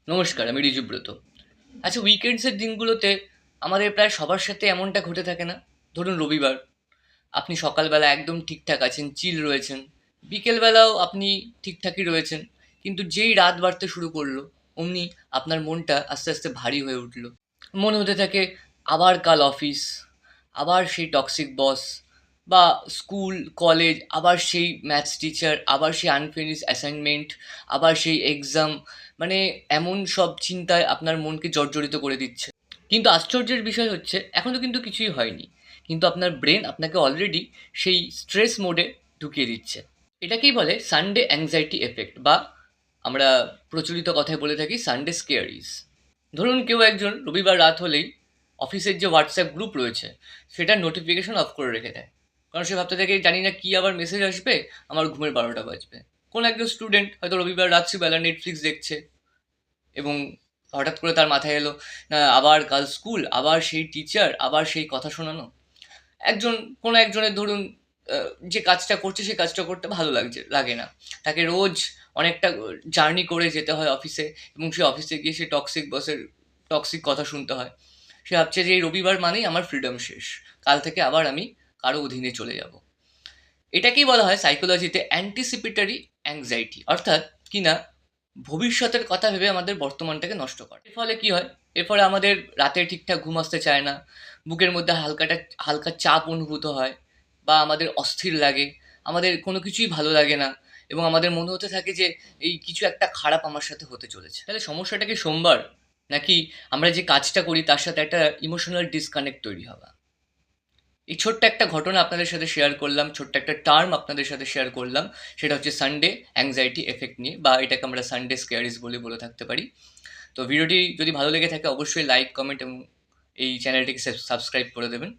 নমস্কার, আমি ঋজুব্রত। আচ্ছা, উইকেন্ডসের দিনগুলোতে আমাদের প্রায় সবার সাথে এমনটা ঘটে থাকে না? ধরুন রবিবার, আপনি সকালবেলা একদম ঠিকঠাক আছেন, চিল রয়েছেন। বিকেলবেলাও আপনি ঠিকঠাকই রয়েছেন। কিন্তু যেই রাত বাড়তে শুরু করলো, অমনি আপনার মনটা আস্তে আস্তে ভারী হয়ে উঠলো। মনে হতে থাকে আবার কাল অফিস, আবার সেই টক্সিক বস, বা স্কুল কলেজ, আবার সেই ম্যাথস টিচার, আবার সেই আনফিনিশ অ্যাসাইনমেন্ট, আবার সেই এক্সাম। মানে এমন সব চিন্তায় আপনার মনকে জর্জরিত করে দিচ্ছে। কিন্তু আশ্চর্যের বিষয় হচ্ছে এখনও কিন্তু কিছুই হয়নি, কিন্তু আপনার ব্রেন আপনাকে অলরেডি সেই স্ট্রেস মোডে ঢুকিয়ে দিচ্ছে। এটাকেই বলে সানডে অ্যাংজাইটি এফেক্ট, বা আমরা প্রচলিত কথায় বলে থাকি সানডে স্কেয়ারিজ। ধরুন কেউ একজন রবিবার রাত হলেই অফিসের যে হোয়াটসঅ্যাপ গ্রুপ রয়েছে সেটার নোটিফিকেশন অফ করে রেখে দেয়। কারণ সে ভাবতে থাকে জানি না কী আবার মেসেজ আসবে, আমার ঘুমের 12টা বাজবে। কোন একজন স্টুডেন্ট হয়তো রবিবার রাত্রিবেলা নেটফ্লিক্স দেখছে, এবং হঠাৎ করে তার মাথায় এলো, না আবার কাল স্কুল, আবার সেই টিচার, আবার সেই কথা শোনানো। কোনো একজনের ধরুন যে কাজটা করছে সে কাজটা করতে ভালো লাগে না। তাকে রোজ অনেকটা জার্নি করে যেতে হয় অফিসে, এবং সে অফিসে গিয়ে সে টক্সিক বসের টক্সিক কথা শুনতে হয়। সে ভাবছে যে এই রবিবার মানেই আমার ফ্রিডম শেষ, কাল থেকে আবার আমি কারো অধীনে চলে যাব। এটাকেই বলা হয় সাইকোলজিতে অ্যান্টিসিপেটরি অ্যাংজাইটি, অর্থাৎ কিনা ভবিষ্যতের কথা ভেবে আমাদের বর্তমানটাকে নষ্ট করে। এর ফলে কি হয়? এর ফলে আমাদের রাতে ঠিকঠাক ঘুম আসতে চায় না, বুকের মধ্যে হালকা চাপ অনুভূত হয়, বা আমাদের অস্থির লাগে, আমাদের কোনো কিছুই ভালো লাগে না, এবং আমাদের মনে হতে থাকে যে এই কিছু একটা খারাপ আমার সাথে হতে চলেছে। তাহলে সমস্যাটা কি সোমবার, নাকি আমরা যে কাজটা করি তার সাথে একটা ইমোশনাল ডিসকানেক্ট তৈরি হওয়া? এই ছোট্ট একটা ঘটনা আপনাদের সাথে শেয়ার করলাম, ছোট্ট একটা টার্ম আপনাদের সাথে শেয়ার করলাম। সেটা হচ্ছে সানডে অ্যাংজাইটি এফেক্ট নিয়ে, বা এটাকে আমরা সানডে স্কেয়ারিজ বলে থাকতে পারি। তো ভিডিওটি যদি ভালো লেগে থাকে অবশ্যই লাইক, কমেন্ট এবং এই চ্যানেলটিকে সাবস্ক্রাইব করে দেবেন।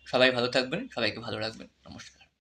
সবাই ভালো থাকবেন, সবাইকে ভালো রাখবেন। নমস্কার।